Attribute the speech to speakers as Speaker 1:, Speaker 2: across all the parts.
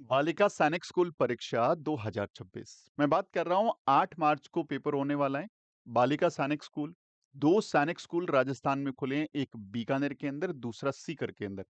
Speaker 1: बालिका सैनिक स्कूल परीक्षा 2026। मैं बात कर रहा हूँ 8 मार्च को पेपर होने वाला है। बालिका सैनिक स्कूल, 2 सैनिक स्कूल राजस्थान में खुले हैं, एक बीकानेर के अंदर, दूसरा सीकर के अंदर।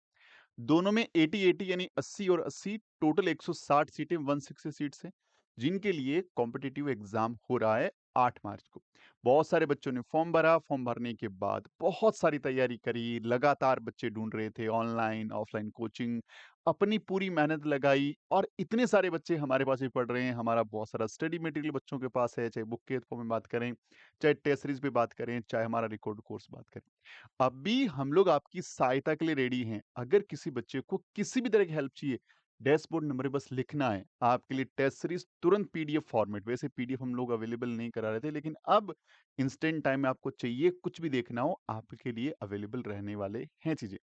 Speaker 1: दोनों में 80-80 यानी 80 और 80 टोटल 160 सीटें 160 सीट्स हैं, जिनके लिए कॉम्पिटिटिव एग्जाम हो रहा है 8 मार्च को। बहुत सारे बच्चों ने फॉर्म भरा, फॉर्म भरने के बाद बहुत सारी तैयारी करी, लगातार बच्चे ढूंढ रहे थे, ऑनलाइन, ऑफलाइन कोचिंग, अपनी पूरी मेहनत लगाई और इतने सारे बच्चे हमारे पास भी पढ़ रहे हैं। हमारा बहुत सारा स्टडी मटेरियल बच्चों के पास है, चाहे बुक के फॉर्म में बात करें, चाहे टेस्ट सीरीज पे बात करें, चाहे हमारा रिकॉर्ड कोर्स बात करें। अभी हम लोग आपकी सहायता के लिए रेडी हैं। अगर किसी बच्चे को किसी भी तरह की हेल्प चाहिए, डैशबोर्ड नंबर पे बस लिखना है। आपके लिए टेस्ट सीरीज तुरंत पीडीएफ फॉर्मेट, वैसे पीडीएफ हम लोग अवेलेबल नहीं करा रहे थे, लेकिन अब इंस्टेंट टाइम में आपको चाहिए, कुछ भी देखना हो, आपके लिए अवेलेबल रहने वाले हैं चीजें।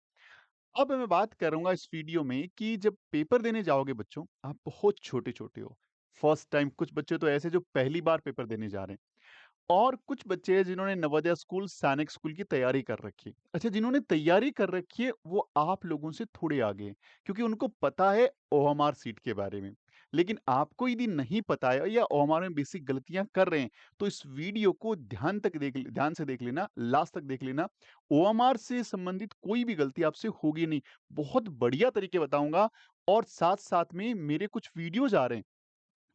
Speaker 1: अब मैं बात करूंगा इस वीडियो में कि जब पेपर देने जाओगे बच्चों, आप बहुत छोटे-छोटे हो। फर्स्ट टाइम, कुछ बच्चे तो ऐसे जो पहली बार पेपर देने जा रहे हैं। और कुछ बच्चे हैं जिन्होंने नवोदय स्कूल, सैनिक स्कूल की तैयारी कर रखी है। अच्छा, जिन्होंने तैयारी कर रखी है, वो आप लोगों से थोड़े आगे हैं, क्योंकि उनको पता है ओएमआर सीट के बारे में। लेकिन आपको यदि नहीं पता है या ओएमआर में बेसिक गलतियां कर रहे हैं, तो इस वीडियो को ध्यान से देख लेना, लास्ट तक देख लेना। ओएमआर से संबंधित कोई भी गलती आपसे होगी नहीं। बहुत बढ़िया तरीके बताऊंगा और साथ-साथ में मेरे कुछ वीडियोज आ रहे हैं,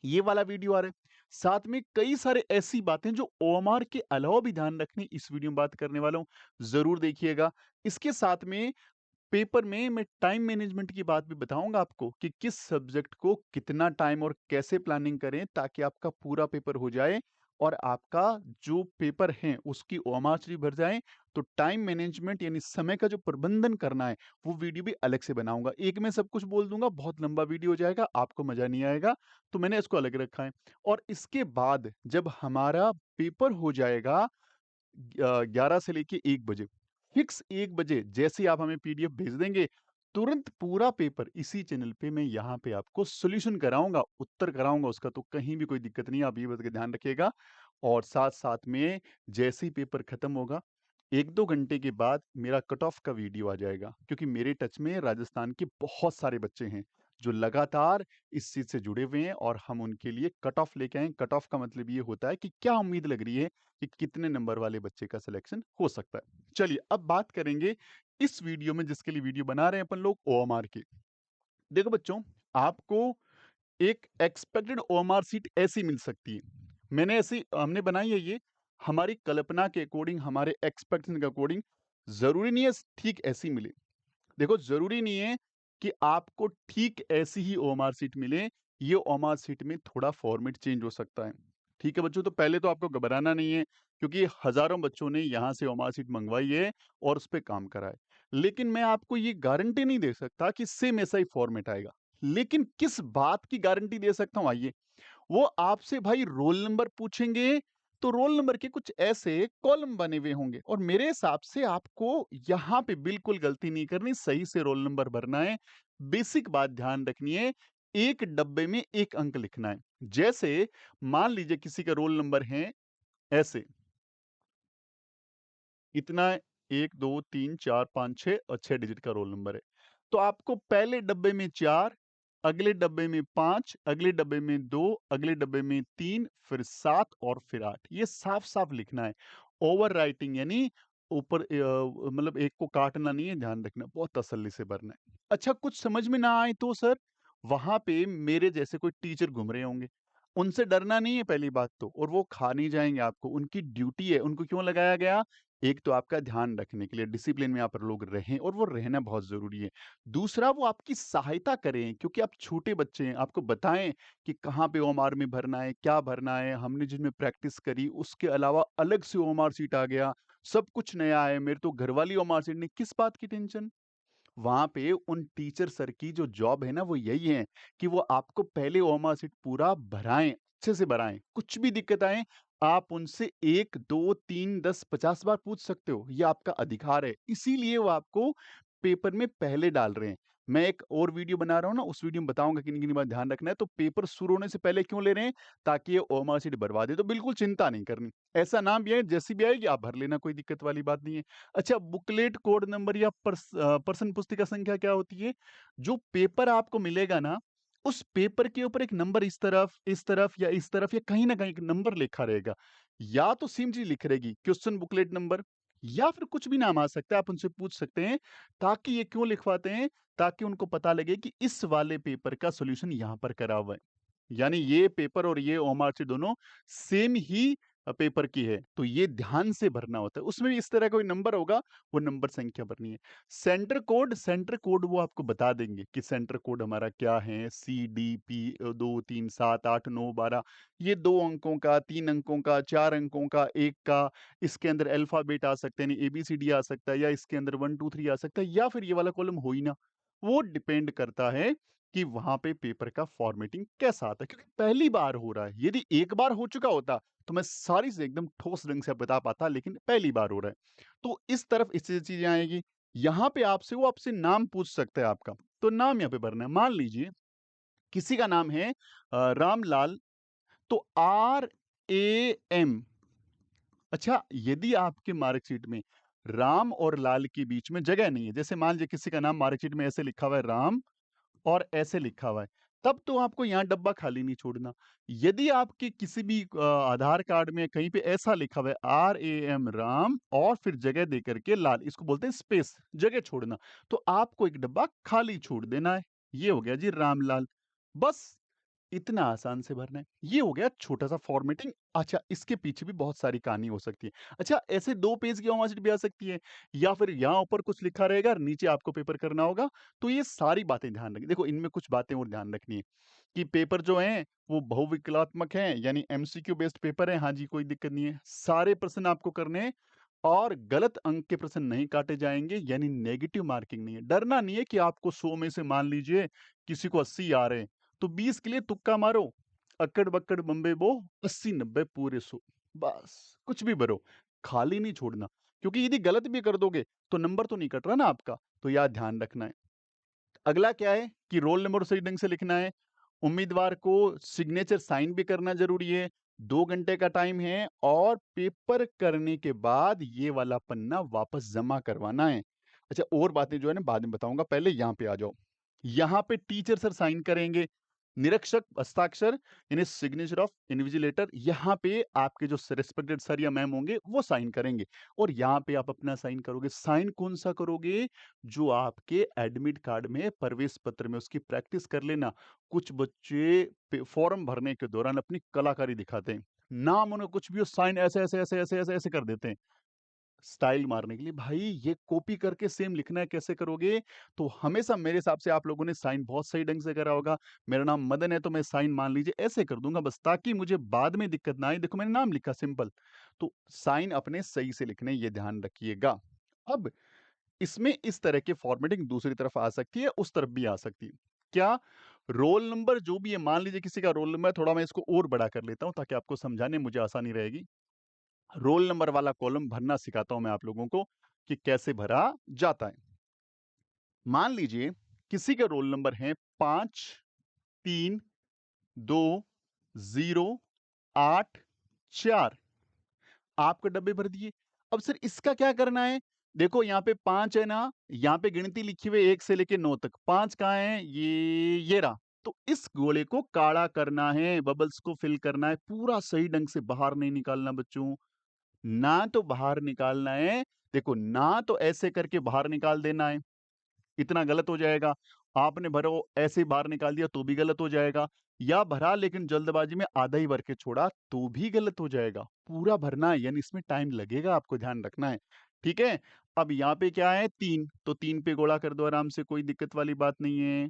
Speaker 1: ये वाला वीडियो आ रहा है। साथ में कई सारे ऐसी बातें जो ओएमआर के अलावा भी ध्यान रखनी, इस वीडियो में बात करने वाला हूं, जरूर देखिएगा। इसके साथ में पेपर में मैं टाइम मैनेजमेंट की बात भी बताऊंगा आपको कि किस सब्जेक्ट को कितना टाइम और कैसे प्लानिंग करें ताकि आपका पूरा पेपर हो जाए और आपका जो पेपर है उसकी ओएमआर भी भर जाए। तो टाइम मैनेजमेंट यानी समय का जो प्रबंधन करना है, वो वीडियो भी अलग से बनाऊंगा। एक में सब कुछ बोल दूंगा, बहुत लंबा वीडियो हो जाएगा, आपको मजा नहीं आएगा, तो मैंने इसको अलग रखा है। और इसके बाद जब हमारा पेपर हो जाएगा 11 से लेके 1 बजे, फिक्स 1 बजे जैसे ही आप हमें पीडीएफ भेज देंगे, तुरंत पूरा पेपर इसी चैनल पे मैं यहाँ पे आपको सॉल्यूशन कराऊँगा, उत्तर कराऊँगा उसका, तो कहीं भी कोई दिक्कत नहीं है, आप ये बात का ध्यान रखिएगा। और साथ-साथ में जैसे ही पेपर खत्म होगा, 1-2 घंटे के बाद मेरा कट ऑफ का वीडियो आ जाएगा, क्योंकि मेरे टच में राजस्थान के बहुत सारे बच्चे हैं, जो लगातार इस चीज़ से जुड़े हुए हैं और हम उनके लिए कट ऑफ लेके आए हैं। कट ऑफ का मतलब ये होता है कि क्या उम्मीद लग रही है कि कितने नंबर वाले बच्चे का सिलेक्शन हो सकता है। चलिए अब बात करेंगे इस वीडियो में, जिसके लिए वीडियो बना रहे हैं अपन लोग, ओएमआर की। देखो बच्चों, आपको एक एक्सपेक्टेड ओएमआर सीट ऐसी मिल सकती है। मैंने ऐसी हमने बनाई है ये, हमारी कल्पना के अकॉर्डिंग, हमारे एक्सपेक्टेशन के अकॉर्डिंग। जरूरी नहीं है ठीक ऐसी मिले। देखो, जरूरी नहीं है कि आपको ठीक ऐसी ही ओएमआर सीट मिले। ये ओएमआर सीट में थोड़ा फॉर्मेट चेंज हो सकता है। ठीक है बच्चों, तो पहले तो आपको घबराना नहीं है, क्योंकि हजारों बच्चों ने यहाँ से ओएमआर सीट मंगवाई है और उस पे काम करा है। लेकिन मैं आपको ये गारंटी नहीं दे सकता कि सेम ऐसा ही फॉर्मेट आएगा। लेकिन किस बात की गारंटी दे सकता हूँ, आइए। वो आपसे भाई रोल नंबर पूछेंगे, तो रोल नंबर के कुछ ऐसे कॉलम बने हुए होंगे और मेरे हिसाब से आपको यहाँ पे बिल्कुल गलती नहीं करनी, सही से रोल नंबर भरना है। बेसिक बात ध्यान रखनी है, एक डब्बे में एक अंक लिखना है। जैसे मान लीजिए किसी का रोल नंबर है ऐसे, इतना है, 1 2 3 4 5 6 और 6 डिजिट का रोल नंबर है। तो आपको पहले डब्बे में 4, अगले डब्बे में 5, अगले डब्बे में 2, अगले डब्बे में 3, फिर 7 और फिर 8। ये साफ-साफ लिखना है। ओवर राइटिंग यानी ऊपर मतलब एक को काटना नहीं है, ध्यान रखना, बहुत तसल्ली से भरना है। अच्छा, कुछ समझ में ना आए तो सर, वहाँ पे मेरे जैसे कोई टीचर घूम रहे होंगे। उनसे डरना नहीं है पहली बात तो, और वो खा नहीं जाएँगे आपको, उनकी ड्यूटी है। उनको क्यों लगाया गया? एक तो आपका ध्यान रखने के लिए, डिसिप्लिन में यहाँ पर लोग रहें, और वो रहना बहुत ज़रूरी है। दूसरा, वो आपकी सहायता करें, क्योंकि आप छोटे बच्चे हैं, आपको बताएँ कि कहाँ पे ओएमआर में भरना है, क्या भरना है। हमने जिसमें प्रैक्टिस करी, उसके अलावा अलग से ओएमआर शीट आ गया, सब कुछ नया है, मेरे तो घरवाली ओएमआर शीट नहीं, किस बात की टेंशन? वहाँ पे उन टीचर सर की जो जॉब है ना, वो यही है कि वो आपको पहले ओमा सीट पूरा भराएँ, अच्छे से भराएँ। कुछ भी दिक्कत आए, आप उनसे 1, 2, 3, 10, 50 बार पूछ सकते हो, ये आपका अधिकार है। इसीलिए वो आपको पेपर में पहले डाल रहे हैं। मैं एक और वीडियो बना रहा हूँ ना, उस वीडियो में बताऊँगा किन-किन बात ध्यान रखना है। तो पेपर शुरू होने से पहले क्यों ले रहे हैं? ताकि ये ओमा सीट भरवा दें, तो बिल्कुल चिंता नहीं करनी। ऐसा नाम भी है, जैसी भी आएगी आप भर लेना, कोई दिक्कत वाली बात नहीं है। अच्छा, बुकलेट कोड नंबर या प्रश्न पुस्तिका संख्या क्या होती है? जो पेपर आपको मिलेगा ना, उस पेपर के ऊपर एक नंबर इस तरफ या कहीं न कहीं एक नंबर लिखा रहेगा। या तो सेम चीज़ लिखी रहेगी, क्वेश्चन बुकलेट नंबर या फिर कुछ भी नाम आ सकता है, आप उनसे पूछ सकते हैं, ताकि ये क्यों लिखवाते हैं? ताकि उनको पता लगे कि इस वाले पेपर का सॉल्यूशन यहाँ पर करा हुआ है। यानी ये पेपर और ये ओमार दोनों सेम ही पेपर की है, तो ये ध्यान से भरना होता है। उसमें भी इस तरह का कोई नंबर होगा, वो नंबर संख्या भरनी है। सेंटर कोड वो आपको बता देंगे कि सेंटर कोड हमारा क्या है, CDP 2, 3, 7, 8, 9, 12 ये 2 अंकों का, 3 अंकों का, 4 अंकों का, 1 का, इसके अंदर अल्फ़ाबेट आ सकते हैं, यानी ABCD आ सकता है या इसके अंदर 1, 2, 3 आ सकता है या फिर ये वाला कॉलम हो ही ना। वो डिपेंड करता है कि वहाँ पे पेपर का फॉर्मेटिंग कैसा आता है, क्योंकि पहली बार हो रहा है। यदि एक बार हो चुका होता, तो मैं सारी चीज़ें एकदम ठोस ढंग से बता पाता, लेकिन पहली बार हो रहा है। तो इस तरफ इससे चीज़ें आएँगी। यहाँ पे वो आपसे नाम पूछ सकता है आपका, तो नाम यहाँ पे भरना है। मान लीजिए किसी का नाम है रामलाल, तो RAM। अच्छा, यदि आपके मार्कशीट में राम और लाल के बीच में जगह नहीं है, जैसे मान लीजिए किसी का नाम मार्कशीट में ऐसे लिखा हुआ है राम और ऐसे लिखा हुआ है, तब तो आपको यहाँ डब्बा खाली नहीं छोड़ना। यदि आपके किसी भी आधार कार्ड में कहीं पे ऐसा लिखा हुआ है RAM राम और फिर जगह दे करके लाल, इसको बोलते हैं स्पेस, जगह छोड़ना, तो आपको एक डब्बा खाली छोड़ देना है। ये हो गया जी रामलाल। बस इतना आसान से भरना है। ये हो गया छोटा-सा फॉर्मेटिंग। अच्छा, इसके पीछे भी बहुत सारी कहानी हो सकती है। अच्छा, ऐसे 2 पेज की ओमार शीट भी आ सकती है या फिर यहाँ ऊपर कुछ लिखा रहेगा और नीचे आपको पेपर करना होगा। तो ये सारी बातें ध्यान रखिए। देखो, इनमें कुछ बातें और ध्यान रखनी है कि पेपर जो हैं, वो बहुविकलात्मक हैं, यानी MCQ बेस्ड पेपर है। हाँ जी, कोई दिक्कत नहीं है। सारे प्रश्न आपको करने हैं और गलत अंक के प्रश्न नहीं काटे जाएँगे, यानी नेगेटिव मार्किंग नहीं है। डरना नहीं है कि आपको 100 में से मान लीजिए किसी को 80 आ रहे हैं, तो 20 के लिए तुक्का मारो, अक्कड़-बक्कड़ बम्बे बो, 80-90 पूरे 100 बस, कुछ भी भरो, खाली नहीं छोड़ना, क्योंकि यदि गलत भी कर दोगे, तो नंबर तो नहीं कट रहा ना आपका, तो यह ध्यान रखना है। अगला क्या है कि रोल नंबर सही ढंग से लिखना है, उम्मीदवार को सिग्नेचर साइन भी करना ज़रूरी है, 2 घंटे का टाइम है और पेपर करने के बाद ये वाला पन्ना वापस जमा करवाना है। अच्छा, और बातें जो है ना बाद में बताऊँगा, पहले यहाँ पे आ जाओ। यहाँ पे टीचर सर साइन करेंगे, निरीक्षक हस्ताक्षर यानी सिग्नेचर ऑफ इन्विजिलेटर, यहाँ पे आपके जो रिस्पेक्टेड सर या मैम होंगे वो साइन करेंगे और यहाँ पे आप अपना साइन करोगे। साइन कौन-सा करोगे? जो आपके एडमिट कार्ड में प्रवेश पत्र में उसकी प्रैक्टिस कर लेना। कुछ बच्चे फॉर्म भरने के दौरान अपनी कलाकारी दिखाते हैं। नाम उन्हें कुछ भी हो, साइन ऐसे कर देते हैं स्टाइल मारने के लिए। भाई, ये कॉपी करके सेम लिखना है, कैसे करोगे? तो हमेशा मेरे हिसाब से आप लोगों ने साइन बहुत सही ढंग से करा होगा। मेरा नाम मदन है तो मैं साइन मान लीजिए ऐसे कर दूंगा बस, ताकि मुझे बाद में दिक्कत ना आए। देखो, मैंने नाम लिखा सिंपल, तो साइन अपने सही से लिखने, ये ध्यान रखिएगा। अब इसमें इस तरह की फॉर्मेटिंग दूसरी तरफ आ सकती है, उस तरफ भी आ सकती है। क्या? रोल नंबर जो भी है, मान लीजिए किसी का रोल नंबर, थोड़ा मैं इसको और बड़ा कर लेता हूँ ताकि आपको समझाने में मुझे आसानी रहेगी। रोल नंबर वाला कॉलम भरना सिखाता हूं मैं आप लोगों को कि कैसे भरा जाता है। मान लीजिए किसी का रोल नंबर है 5, 3, 2, 0, 8, 4। आपके डब्बे भर दिए। अब सर इसका क्या करना है? देखो, यहाँ पे 5 है ना, यहाँ पे गिनती लिखी हुई है 1 से लेके 9 तक। 5 कहाँ है? ये रहा। तो इस गोले को काला करना है, बबल्स को फिल करना है, पूरा सही ढंग से बाहर नहीं निकालना बच्चों। ना तो बाहर निकालना है, देखो, ना तो ऐसे करके बाहर निकाल देना है, इतना गलत हो जाएगा। आपने भरो ऐसे ही बाहर निकाल दिया तो भी गलत हो जाएगा, या भरा लेकिन जल्दबाजी में आधा ही भर के छोड़ा तो भी गलत हो जाएगा। पूरा भरना है, यानी इसमें टाइम लगेगा, आपको ध्यान रखना है। ठीक है? अब यहाँ पे क्या है? 3, तो 3 पे गोला कर दो आराम से, कोई दिक्कत वाली बात नहीं है।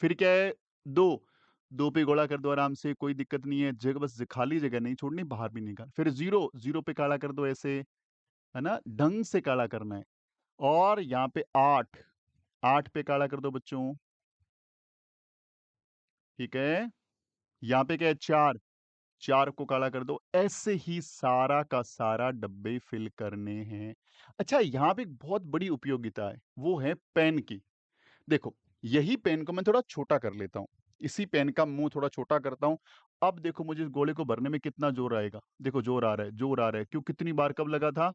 Speaker 1: फिर क्या है? 2, 2 पे गोला कर दो आराम से, कोई दिक्कत नहीं है। जगह बस खाली जगह नहीं छोड़नी, बाहर भी नहीं निकाल। फिर 0, 0 पे काला कर दो ऐसे, है ना? ढंग से काला करना है। और यहाँ पे 8, 8 पे काला कर दो बच्चों, ठीक है? यहाँ पे क्या है? 4, 4 को काला कर दो। ऐसे ही सारा का सारा डब्बे फिल करने हैं। अच्छा, यहाँ पे एक बहुत बड़ी उपयोगिता है, वो है पेन की। देखो, यही पेन को मैं थोड़ा छोटा कर लेता हूँ। इसी पेन का मुँह थोड़ा छोटा करता हूँ। अब देखो मुझे इस गोले को भरने में कितना ज़ोर आएगा। देखो ज़ोर आ रहा है, ज़ोर आ रहा है। क्यों? कितनी बार कब लगा था?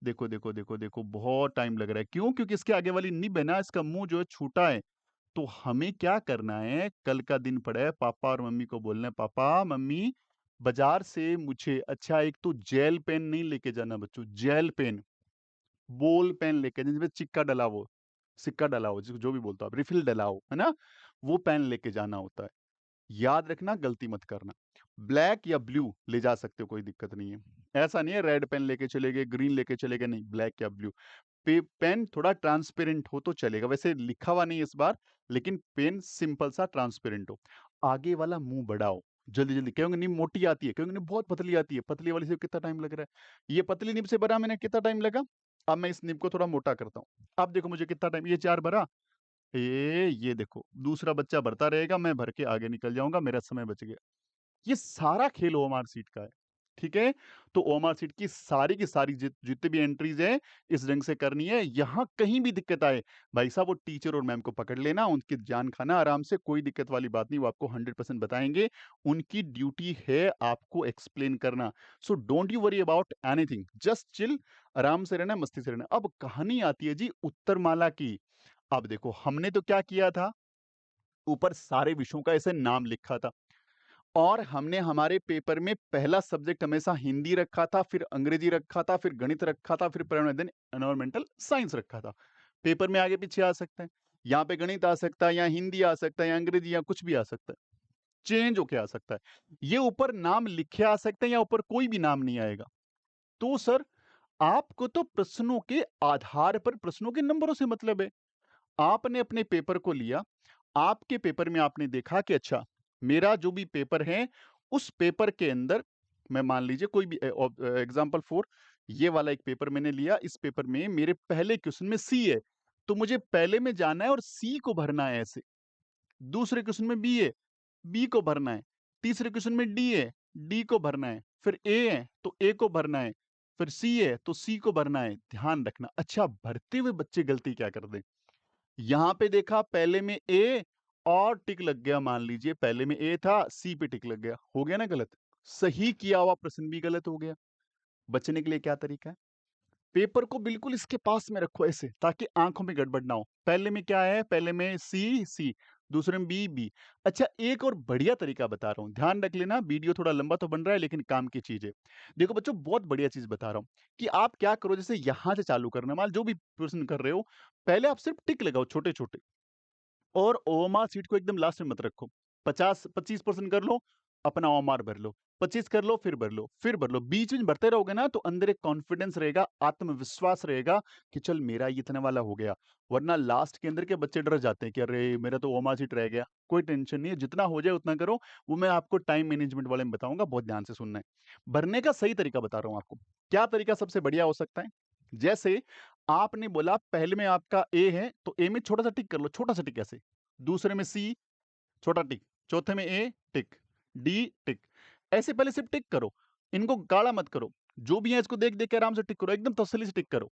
Speaker 1: देखो, बहुत टाइम लग रहा है। क्यों? क्योंकि इसके आगे वाली निब है ना, इसका मुँह जो है छोटा है। तो हमें क्या करना है, कल का दिन पड़ा है, पापा और मम्मी को बोलना है, पापा, मम्मी बाज़ार से मुझे अच्छा एक तो जेल पेन नहीं लेके जाना बच्चों, जेल पेन, बॉल पेन लेके जिसमें सिक्का डला हो, जिसको जो भी बोलते हो आप, रिफिल डला हो, है ना? वो पेन लेके जाना होता है। याद रखना, गलती मत करना। ब्लैक या ब्लू ले जा सकते हो, कोई दिक्कत नहीं है। ऐसा नहीं है रेड पेन लेके चले गए, ग्रीन लेके चले गए, नहीं, ब्लैक या ब्लू। पेन थोड़ा ट्रांसपेरेंट हो तो चलेगा, वैसे लिखा हुआ नहीं है इस बार, लेकिन पेन सिंपल सा ट्रांसपेरेंट हो। आगे वाला मुंह बढ़ाओ, जल्दी जल्दी। कहोगे नहीं मोटी आती है, कहोगे नहीं बहुत पतली आती है, पतली वाली से कितना टाइम लग रहा है? ये पतली निब से भरा मैंने, कितना टाइम लगा? अब मैं इस निब को थोड़ा मोटा करता हूँ। अब देखो मुझे कितना टाइम, ये 4 भरा, ये देखो दूसरा बच्चा भरता रहेगा, मैं भर के आगे निकल जाऊंगा, मेरा समय बच गया। ये सारा खेल ओएमआर शीट का है, ठीक है? तो ओएमआर शीट की सारी जितनी भी एंट्रीज है, इस ढंग से करनी है। यहाँ कहीं भी दिक्कत आए, भाई साहब वो टीचर और मैम को पकड़ लेना, उनकी जान खाना आराम से, कोई दिक्कत वाली बात नहीं, वो आपको 100% बताएंगे। उनकी ड्यूटी है आपको एक्सप्लेन करना। So don't you worry about anything, just chill, आराम से रहना, मस्ती से रहना। अब कहानी आती है जी उत्तरमाला की। अब देखो हमने तो क्या किया था, ऊपर सारे विषयों का ऐसे नाम लिखा था, और हमने हमारे पेपर में पहला सब्जेक्ट हमेशा हिंदी रखा था, फिर अंग्रेजी रखा था, फिर गणित रखा था, फिर पर्यावरण अध्ययन एनवायरमेंटल साइंस रखा था। पेपर में आगे पीछे आ सकता है, यहाँ पे गणित आ सकता है, यहाँ हिंदी आ सकता है, या अंग्रेजी, या कुछ भी आ सकता है, चेंज होके आ सकता है। ये ऊपर नाम लिखे आ सकते हैं, या ऊपर कोई भी नाम नहीं आएगा। तो सर आपको तो प्रश्नों के आधार पर प्रश्नों के नंबरों से मतलब है। आपने अपने पेपर को लिया, आपके पेपर में आपने देखा कि अच्छा, मेरा जो भी पेपर है, उस पेपर के अंदर मैं मान लीजिए कोई भी एग्जांपल फॉर ये वाला एक पेपर मैंने लिया, इस पेपर में मेरे पहले क्वेश्चन में सी है, तो मुझे पहले में जाना है और सी को भरना है ऐसे। दूसरे क्वेश्चन में बी है, बी को भरना है। तीसरे क्वेश्चन में डी है, डी को भरना है। फिर ए है, तो ए को भरना है। फिर सी है, तो सी को भरना है। ध्यान रखना। अच्छा, भरते हुए बच्चे गलती क्या कर दें? यहाँ पे देखा पहले में ए और टिक लग गया, मान लीजिए पहले में ए था, सी पे टिक लग गया, हो गया ना गलत? सही किया हुआ प्रश्न भी गलत हो गया। बचने के लिए क्या तरीका है? पेपर को बिल्कुल इसके पास में रखो ऐसे, ताकि आंखों में गड़बड़ ना हो। पहले में क्या है? पहले में सी सी, दूसरे में बी बी। अच्छा, एक और बढ़िया तरीका बता रहा हूँ, ध्यान रख लेना। वीडियो थोड़ा लंबा तो बन रहा है, लेकिन काम की चीज है। देखो बच्चों, बहुत बढ़िया चीज बता रहा हूँ कि आप क्या करो, जैसे यहां से चालू करना, मान जो भी प्रश्न कर रहे हो, पहले आप सिर्फ टिक लगाओ छोटे छोटे, और ओएमआर सीट को एकदम लास्ट में मत रखो। 50-25% कर लो, अपना ओएमआर भर लो। 25 कर लो, फिर भर लो, फिर भर लो। बीच में भरते रहोगे ना, तो अंदर एक कॉन्फिडेंस रहेगा, आत्मविश्वास रहेगा कि चल मेरा ये इतने वाला हो गया। वरना लास्ट के अंदर के बच्चे डर जाते हैं कि अरे मेरा तो ओएमआर सीट रह गया। कोई टेंशन नहीं है, जितना हो जाए उतना करो। वो मैं आपको टाइम मैनेजमेंट वाले में बताऊंगा, बहुत ध्यान से सुनना है। भरने का सही तरीका बता रहा हूँ आपको। क्या तरीका सबसे बढ़िया हो सकता है? जैसे आपने बोला पहले में आपका ए है, तो ए में छोटा सा टिक कर लो, छोटा सा टिक ऐसे। दूसरे में सी, छोटा टिक। चौथे में ए, टिक। डी, टिक। ऐसे पहले सिर्फ टिक करो, इनको गाढ़ा मत करो। जो भी है इसको देख देख के आराम से टिक करो, एकदम तसल्ली से टिक करो।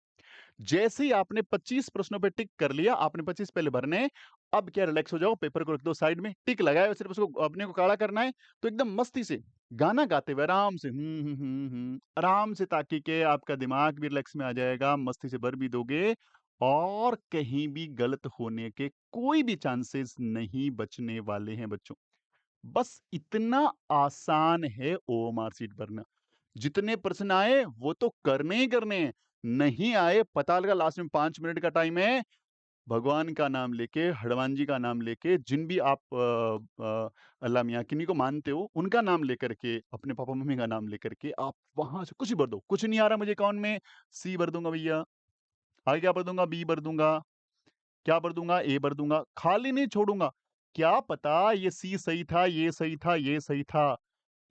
Speaker 1: जैसे ही आपने 25 प्रश्नों पे टिक कर लिया, आपने 25 पहले भरने हैं, अब क्या रिलैक्स हो जाओ, पेपर को रख दो साइड में। टिक लगाया हुआ, सिर्फ उसको अपने को काला करना है, तो एकदम मस्ती से गाना गाते हुए आराम से आराम से, ताकि के आपका दिमाग भी रिलैक्स में आ जाएगा, मस्ती से भर भी दोगे, और कहीं भी गलत होने के कोई भी चांसेस नहीं बचने वाले हैं बच्चों। बस इतना आसान है ओएमआर शीट भरना। जितने प्रश्न आए वो तो करने ही करने हैं। नहीं आए, पता लगा लास्ट में 5 मिनट का टाइम है, भगवान का नाम लेके, हनुमान जी का नाम लेके, जिन भी आप अल्लाह मियाँ किन्हीं को मानते हो, उनका नाम लेकर के, अपने पापा मम्मी का नाम लेकर के आप वहां से कुछ ही भर दो। कुछ नहीं आ रहा मुझे अकाउंट में, सी भर दूंगा भैया, आगे क्या भर दूंगा? बी भर दूंगा, क्या भर दूंगा? ए भर दूंगा, खाली नहीं छोड़ूंगा। क्या पता ये सी सही था, ये सही था, ये सही था।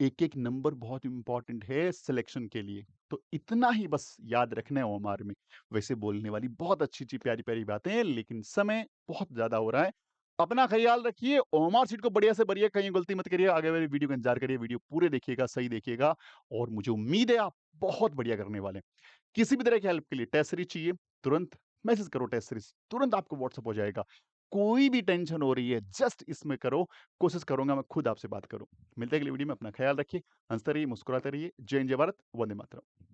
Speaker 1: एक एक नंबर बहुत इंपॉर्टेंट है सिलेक्शन के लिए। तो इतना ही बस याद रखना है ओमार में। वैसे बोलने वाली बहुत अच्छी अच्छी प्यारी प्यारी बातें हैं, लेकिन समय बहुत ज्यादा हो रहा है। अपना ख्याल रखिए, ओमार सीट को बढ़िया से बढ़िया, कहीं गलती मत करिए। आगे वाली वीडियो का इंतजार करिए, वीडियो पूरे देखिएगा, सही देखिएगा, और मुझे उम्मीद है आप बहुत बढ़िया करने वाले हैं। किसी भी तरह की हेल्प के लिए टेस्ट सीरीज चाहिए, तुरंत मैसेज करो, टेस्ट सीरीज तुरंत आपको व्हाट्सअप हो जाएगा। कोई भी टेंशन हो रही है, जस्ट इसमें करो, कोशिश करूंगा मैं खुद आपसे बात करूं। मिलते हैं अगली वीडियो में, अपना ख्याल रखिए, हंसते रहिए, मुस्कुराते रहिए। जय हिंद, जय भारत, वंदे मातरम।